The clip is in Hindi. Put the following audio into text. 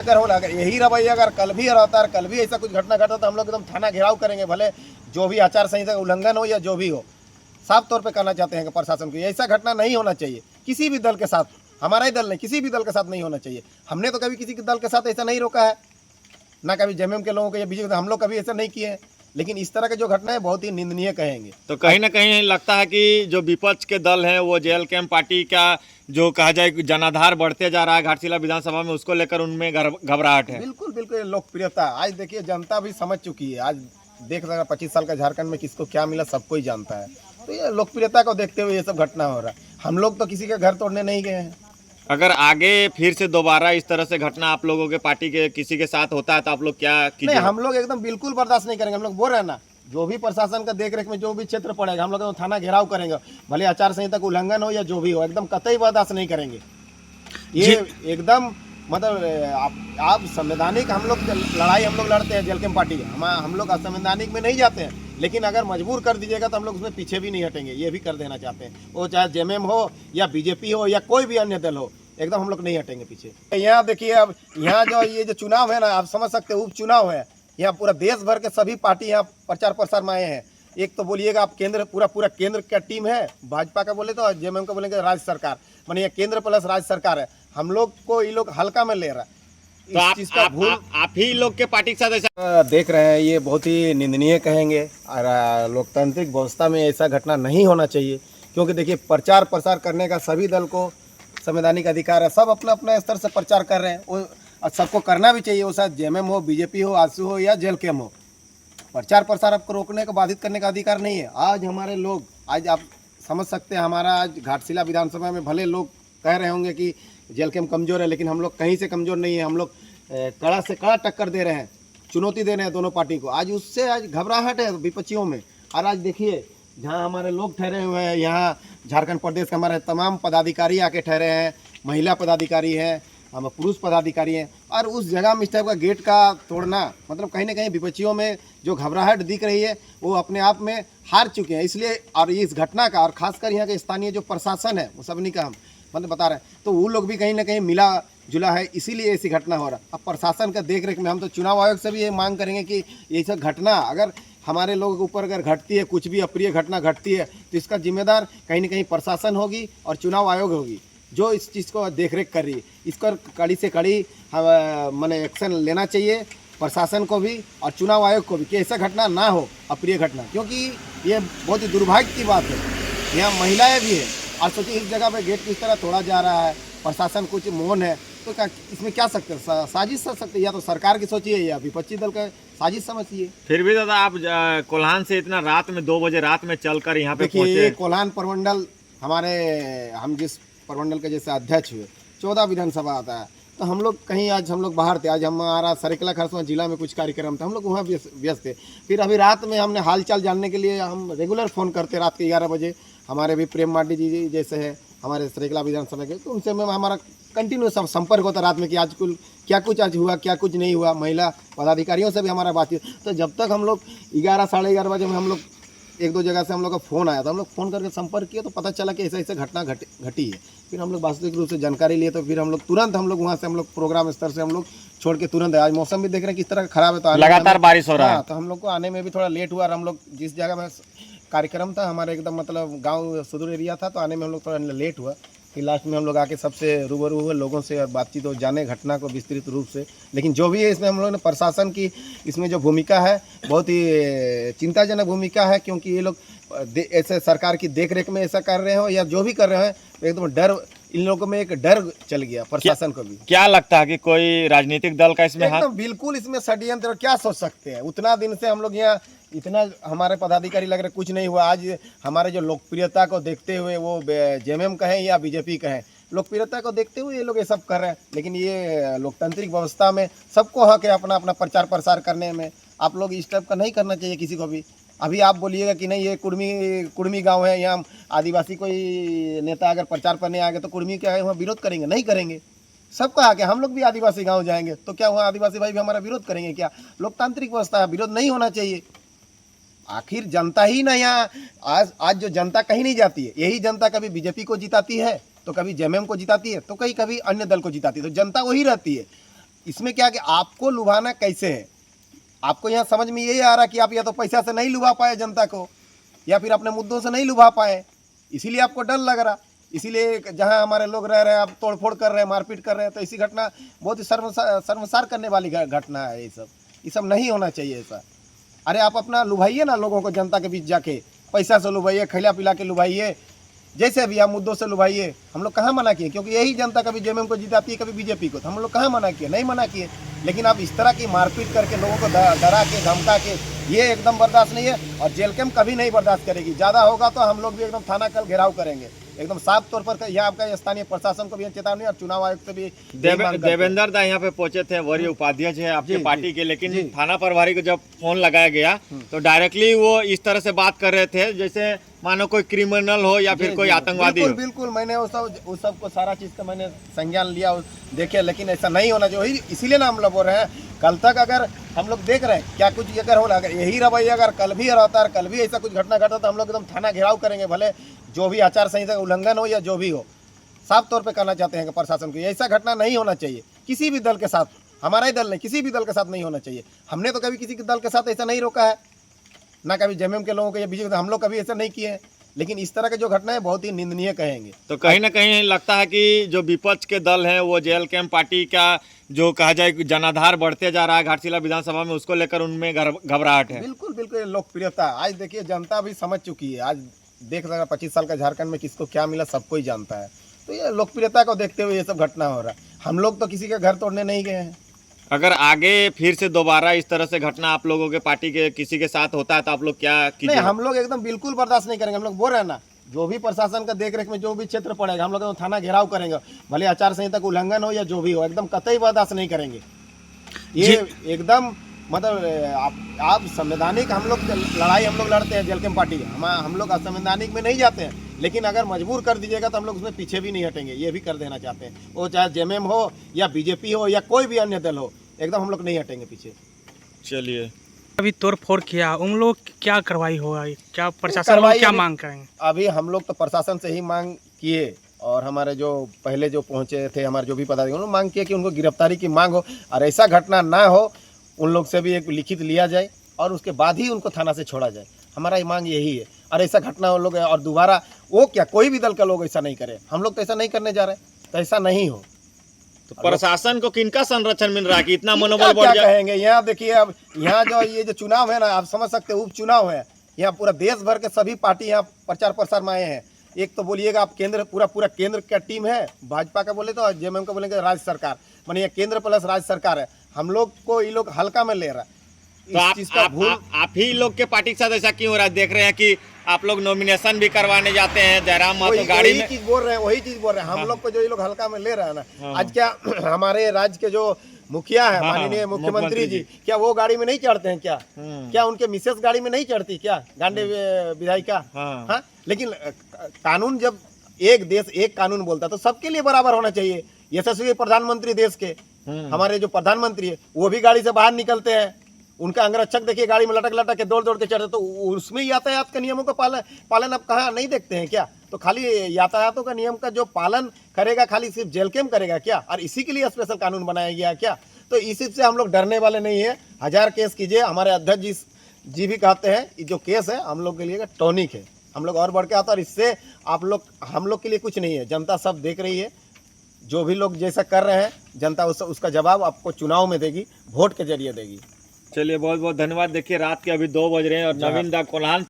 अगर यही रवैया अगर कल भी रहता है, कल भी ऐसा कुछ घटना घटा तो हम लोग एकदम थाना घेराव करेंगे, भले जो भी आचार संहिता का उल्लंघन हो या जो भी हो। साफ तौर पे कहना चाहते हैं कि प्रशासन को ऐसा घटना नहीं होना चाहिए, किसी भी दल के साथ, हमारा ही दल नहीं, किसी भी दल के साथ नहीं होना चाहिए। हमने तो कभी किसी के दल के साथ ऐसा नहीं रोका है, ना कभी जेएमएम के लोगों को या बीजेपी, हम लोग कभी ऐसा नहीं किए हैं। लेकिन इस तरह के जो घटना है बहुत ही निंदनीय कहेंगे। तो कहीं ना कहीं लगता है कि जो विपक्ष के दल हैं वो जेल कैंप पार्टी का जो कहा जाए कि जनाधार बढ़ते जा रहा है घाटशिला विधानसभा में, उसको लेकर उनमें घबराहट है। बिल्कुल बिल्कुल लोकप्रियता आज देखिए जनता भी समझ चुकी है। आज देख सकते 25 साल का झारखंड में किसको क्या मिला सबको ही जानता है। तो ये लोकप्रियता को देखते हुए ये सब घटना हो रहा है। हम लोग तो किसी के घर तोड़ने नहीं गए हैं। अगर आगे फिर से दोबारा इस तरह से घटना आप लोगों के पार्टी के किसी के साथ होता है तो आप लोग क्या कीजिए? नहीं, हम लोग एकदम बिल्कुल बर्दाश्त नहीं करेंगे। हम लोग बोल रहे हैं ना, जो भी प्रशासन का देखरेख में जो भी क्षेत्र पड़ेगा हम लोग थाना घेराव करेंगे, भले आचार संहिता का उल्लंघन हो या जो भी हो, एकदम कतई बर्दाश्त नहीं करेंगे। ये एकदम मतलब आप संवैधानिक हम लोग लड़ाई हम लोग लड़ते हैं जेल कैंप पार्टी, हम लोग असंवैधानिक में नहीं जाते हैं। लेकिन अगर मजबूर कर दीजिएगा तो हम लोग उसमें पीछे भी नहीं हटेंगे, ये भी कर देना चाहते हैं। वो चाहे जेएमएम हो या बीजेपी हो या कोई भी अन्य दल हो, एकदम हम लोग नहीं हटेंगे पीछे। यहाँ देखिए, अब यहाँ जो ये जो चुनाव है ना, आप समझ सकते हो उपचुनाव है। यहाँ पूरा देश भर के सभी पार्टी यहाँ प्रचार प्रसार में आए हैं। एक तो बोलिएगा आप केंद्र, पूरा केंद्र का टीम है, भाजपा का बोले तो जेएमएम का बोलेंगे राज्य सरकार, माने ये केंद्र प्लस राज्य सरकार है। हम लोग को ये लोग हल्का में ले रहा है। तो आप ही लोग के पार्टी के साथ ऐसा देख रहे हैं, ये बहुत ही निंदनीय कहेंगे। और लोकतांत्रिक व्यवस्था में ऐसा घटना नहीं होना चाहिए, क्योंकि देखिए प्रचार प्रसार करने का सभी दल को संवैधानिक अधिकार है। सब अपना अपना स्तर से प्रचार कर रहे हैं, वो सबको करना भी चाहिए। वो शायद जेएमएम हो, बीजेपी हो, आजसू हो या जेल कैंप हो, प्रचार प्रसार आपको रोकने का, बाधित करने का अधिकार नहीं है। आज हमारे लोग, आज आप समझ सकते हैं, हमारा आज घाटशिला विधानसभा में भले लोग कह रहे होंगे कि जेल कैंप कमज़ोर है, लेकिन हम लोग कहीं से कमज़ोर नहीं है। हम लोग कड़ा से कड़ा टक्कर दे रहे हैं, चुनौती दे रहे हैं दोनों पार्टी को। आज उससे आज घबराहट है विपक्षियों में। और आज देखिए जहाँ हमारे लोग ठहरे हुए हैं, यहाँ झारखंड प्रदेश के हमारे तमाम पदाधिकारी आके ठहरे हैं, महिला पदाधिकारी हैं, हम पुरुष पदाधिकारी हैं। और उस जगह में इस टाइप का गेट का तोड़ना, मतलब कहीं ना कहीं विपक्षियों में जो घबराहट दिख रही है वो अपने आप में हार चुके हैं। इसलिए और इस घटना का, और खासकर यहाँ के स्थानीय जो प्रशासन है, वो सबनी का हम मतलब बता रहे हैं, तो वो लोग भी कहीं ना कहीं मिला जुला है, इसीलिए ऐसी घटना हो रहा। अब प्रशासन का देख रेख में हम तो चुनाव आयोग से भी ये मांग करेंगे कि ये सब घटना अगर हमारे लोगों के ऊपर अगर घटती है, कुछ भी अप्रिय घटना घटती है, तो इसका जिम्मेदार कहीं ना कहीं प्रशासन होगी और चुनाव आयोग होगी, जो इस चीज़ को देखरेख कर रही है। इस पर कड़ी से कड़ी मैंने एक्शन लेना चाहिए, प्रशासन को भी और चुनाव आयोग को भी, कि ऐसा घटना ना हो, अप्रिय घटना। क्योंकि ये बहुत ही दुर्भाग्य की बात है। यहाँ महिलाएं भी है और सोचिए इस जगह पे गेट किस तरह तोड़ा जा रहा है, प्रशासन कुछ मौन है, तो क्या इसमें क्या सकते हैं? साजिश कर सकते हैं, या तो सरकार की सोचिए या विपक्षी दल का साजिश समझिए। फिर भी दादा आप कोल्हान से इतना रात में 2 बजे रात में चलकर यहाँ पे देखिए, कोल्हान प्रमंडल हमारे, हम जिस प्रमंडल के जैसे अध्यक्ष हुए, 14 विधानसभा आता है, तो हम लोग कहीं आज हम लोग बाहर थे। आज हमारा सरायकेला खरसावां जिला में कुछ कार्यक्रम था, हम लोग वहाँ व्यस्त थे। फिर अभी रात में हमने हालचाल जानने के लिए हम रेगुलर फ़ोन करते रात के 11 बजे। हमारे भी प्रेम मार्डी जी जैसे है हमारे सरायकेला विधानसभा के, तो उनसे में हमारा कंटिन्यू संपर्क होता रात में कि आज कुल क्या कुछ आज हुआ, क्या कुछ नहीं हुआ। महिला पदाधिकारियों से भी हमारा बातचीत। तो जब तक हम लोग 11 साढ़े 11 बजे में हम लोग 1-2 जगह से हम लोग का फ़ोन आया, तो हम लोग फ़ोन करके संपर्क किए, तो पता चला कि ऐसा ऐसा घटना घटी है। फिर हम लोग वास्तविक रूप से जानकारी लिए, तो फिर हम लोग तुरंत हम लोग वहाँ से हम लोग प्रोग्राम स्तर से हम लोग छोड़ के तुरंत है। आज मौसम भी देख रहे हैं किस तरह खराब है, तो लगातार बारिश हो रहा है, तो हम लोग को आने में भी थोड़ा लेट हुआ। और हम लोग जिस जगह में कार्यक्रम था हमारे एकदम मतलब गाँव सुदूर एरिया था, तो आने में हम लोग थोड़ा लेट हुआ। फिर लास्ट में हम लोग आके सबसे रूबरू हुए, लोगों से और बातचीत हो, जाने घटना को विस्तृत रूप से। लेकिन जो भी है इसमें हम लोगों ने प्रशासन की इसमें जो भूमिका है बहुत ही चिंताजनक भूमिका है। क्योंकि ये लोग ऐसे सरकार की देखरेख में ऐसा कर रहे हो या जो भी कर रहे हैं, एकदम डर, इन लोगों में एक डर चल गया प्रशासन को भी। क्या लगता है कि कोई राजनीतिक दल का इसमें हाथ? बिल्कुल इसमें षड्यंत्र, क्या सोच सकते हैं। उतना दिन से हम लोग यहाँ इतना हमारे पदाधिकारी लग रहे कुछ नहीं हुआ। आज हमारे जो लोकप्रियता को देखते हुए, वो जेएमएम कहें या बीजेपी कहें, लोकप्रियता को देखते हुए ये लोग ये सब कर रहे हैं। लेकिन ये लोकतांत्रिक व्यवस्था में सबको हक है अपना अपना प्रचार प्रसार करने में। आप लोग इस टाइप का नहीं करना चाहिए किसी को भी। अभी आप बोलिएगा कि नहीं ये कुर्मी गांव है, यहाँ आदिवासी कोई नेता अगर प्रचार करने आएंगे तो कुर्मी क्या है वहाँ विरोध करेंगे? नहीं करेंगे। सबका आके हम लोग भी आदिवासी गांव जाएंगे तो क्या वहाँ आदिवासी भाई भी हमारा विरोध करेंगे? क्या लोकतांत्रिक व्यवस्था है, विरोध नहीं होना चाहिए। आखिर जनता ही ना, यहाँ आज जो जनता कहीं नहीं जाती है, यही जनता कभी बीजेपी को जिताती है, तो कभी जेएमएम को जिताती है, तो कभी अन्य दल को जिताती है। तो जनता वही रहती है। इसमें क्या कि आपको लुभाना कैसे है, आपको यहाँ समझ में यही आ रहा कि आप या तो पैसा से नहीं लुभा पाए जनता को, या फिर अपने मुद्दों से नहीं लुभा पाए, इसीलिए आपको डर लग रहा। इसीलिए जहाँ हमारे लोग रह रहे हैं, आप तोड़फोड़ कर रहे हैं, मारपीट कर रहे हैं, तो ऐसी घटना बहुत ही शर्मसार करने वाली घटना है। ये सब नहीं होना चाहिए ऐसा। अरे आप अपना लुभाइए ना लोगों को, जनता के बीच जाके पैसा से लुभाइए, खिला पिला के लुभाइए, जैसे भी आप मुद्दों से लुभाइए। हम लोग कहाँ मना किए, क्योंकि यही जनता कभी जेएमएम को जिताती है, कभी बीजेपी को, तो हम लोग कहाँ मना किए, नहीं मना किए। लेकिन आप इस तरह की मारपीट करके लोगों को डरा के धमका के, ये एकदम बर्दाश्त नहीं है। और जेल कैम्प कभी नहीं बर्दाश्त करेगी। ज़्यादा होगा तो हम लोग भी एकदम थाना कल घेराव करेंगे, एकदम साफ तौर पर। यहाँ आपका स्थानीय प्रशासन को भी चेतावनी और चुनाव आयोग से भी देवेंद्र दा यहाँ पे पहुंचे थे, वरीय उपाध्यक्ष है आपके पार्टी के, लेकिन थाना प्रभारी को जब फोन लगाया गया तो डायरेक्टली वो इस तरह से बात कर रहे थे जैसे मानो कोई क्रिमिनल हो या फिर कोई आतंकवादी हो। बिल्कुल मैंने उस सब को सारा चीज़ का मैंने संज्ञान लिया, देखे, लेकिन ऐसा नहीं होना चाहिए। इसीलिए ना हम लोग बोल रहे हैं, कल तक अगर हम लोग देख रहे हैं क्या कुछ अगर हो रहा है, यही रवैया अगर कल भी रहता है, कल भी ऐसा कुछ घटना घटा, तो हम लोग एकदम थाना घेराव करेंगे, भले जो भी आचार संहिता का उल्लंघन हो या जो भी हो। साफ तौर पे कहना चाहते हैं कि प्रशासन को ऐसा घटना नहीं होना चाहिए, किसी भी दल के साथ, हमारा ही दल नहीं, किसी भी दल के साथ नहीं होना चाहिए। हमने तो कभी किसी के दल के साथ ऐसा नहीं रोका है, ना कभी जेएमएम के लोगों को या बीजेपी, हम लोग कभी ऐसा नहीं किए हैं। लेकिन इस तरह के जो घटना है बहुत ही निंदनीय कहेंगे। तो कहीं ना कहीं लगता है कि जो विपक्ष के दल हैं वो जेएल कैम्प पार्टी का जो कहा जाए जनाधार बढ़ते जा रहा है घाटशिला विधानसभा में, उसको लेकर उनमें घबराहट है। बिल्कुल बिल्कुल लोकप्रियता आज देखिए जनता भी समझ चुकी है। आज देख सकते 25 साल का झारखंड में किसको क्या मिला सबको ही जानता है। तो ये लोकप्रियता को देखते हुए ये सब घटना हो रहा है। हम लोग तो किसी के घर तोड़ने नहीं गए हैं। अगर आगे फिर से दोबारा इस तरह से घटना आप लोगों के पार्टी के किसी के साथ होता है तो आप लोग क्या कीजिए? नहीं, हम लोग एकदम बिल्कुल बर्दाश्त नहीं करेंगे। हम लोग बोल रहे हैं ना, जो भी प्रशासन का देखरेख में जो भी क्षेत्र पड़ेगा हम लोग थाना घेराव करेंगे, भले आचार संहिता का उल्लंघन हो या जो भी हो, एकदम कतई बर्दाश्त नहीं करेंगे। ये एकदम मतलब आप संवैधानिक हम लोग लड़ाई हम लोग लड़ते हैं जेएल कैम्प पार्टी, हम लोग असंवैधानिक में नहीं जाते हैं। लेकिन अगर मजबूर कर दीजिएगा तो हम लोग उसमें पीछे भी नहीं हटेंगे, ये भी कर देना चाहते हैं। वो चाहे जेएमएम हो या बीजेपी हो या कोई भी अन्य दल हो, एकदम हम लोग नहीं हटेंगे पीछे। चलिए, अभी तोड़फोड़ किया, उन लोग क्या कार्रवाई होगा, क्या प्रशासन लोग क्या मांग करेंगे? अभी हम लोग तो प्रशासन से ही मांग किए, और हमारे जो पहले जो पहुंचे थे हमारे जो भी पदाधिकारी उन्होंने मांग किया कि उनको गिरफ्तारी की मांग हो, और ऐसा घटना ना हो उन लोग से भी एक लिखित लिया जाए और उसके बाद ही उनको थाना से छोड़ा जाए। हमारा ये मांग यही है। और ऐसा घटना उन लोग और दोबारा वो क्या कोई भी दल का लोग ऐसा नहीं करे, हम लोग तो ऐसा नहीं करने जा रहे, तो ऐसा नहीं हो। तो प्रशासन को किनका संरक्षण मिल रहा है कि इतना मनोबल बढ़ क्या कहेंगे? यहाँ देखिए, अब यहाँ जो ये जो चुनाव है ना, आप समझ सकते हैं उपचुनाव है। यहाँ पूरा देश भर के सभी पार्टी यहाँ प्रचार प्रसार में आए हैं। एक तो बोलिएगा आप केंद्र, पूरा केंद्र का टीम है, भाजपा का बोले तो जेएमएम का बोलेंगे राज्य सरकार, मानिए केंद्र प्लस राज्य सरकार है। हम लोग को ये लोग हल्का में ले रहा है। तो आप ही लोग के पार्टी के साथ ऐसा क्यों हो रहा है? देख रहे हैं कि आप लोग नॉमिनेशन भी करवाने जाते हैं, जयराम मातो गाड़ी में वही चीज बोल रहे हैं। हम लोग को जो ये लोग हल्का में ले रहे हैं ना, आज क्या हमारे राज्य के जो मुखिया है, माननीय मुख्यमंत्री जी, क्या वो गाड़ी में नहीं चढ़ते हैं? क्या उनके मिसेस गाड़ी में नहीं चढ़ती क्या, गांडे विधायिका? हाँ, लेकिन कानून, जब एक देश एक कानून बोलता है तो सबके लिए बराबर होना चाहिए। यशस्वी प्रधानमंत्री देश के, हमारे जो प्रधानमंत्री है वो भी गाड़ी से बाहर निकलते हैं, उनका अंगरक्षक देखिए गाड़ी में लटक के दौड़ के चढ़ते, तो उसमें यातायात के नियमों का पालन आप कहाँ नहीं देखते हैं क्या? तो खाली यातायातों का नियम का जो पालन करेगा खाली सिर्फ जेएल कैम्प करेगा क्या? और इसी के लिए स्पेशल कानून बनाया गया क्या? तो इसी से हम लोग डरने वाले नहीं है। 1000 केस कीजिए, हमारे अध्यक्ष जी भी कहते हैं जो केस है हम लोग के लिए टॉनिक है, हम लोग और बढ़ के आता, और इससे हम लोग के लिए कुछ नहीं है। जनता सब देख रही है, जो भी लोग जैसा कर रहे हैं जनता उसका जवाब आपको चुनाव में देगी, वोट के जरिए देगी। चलिए, बहुत बहुत धन्यवाद। देखिए, रात के अभी 2 बज रहे हैं और नवीन दा कोल्हान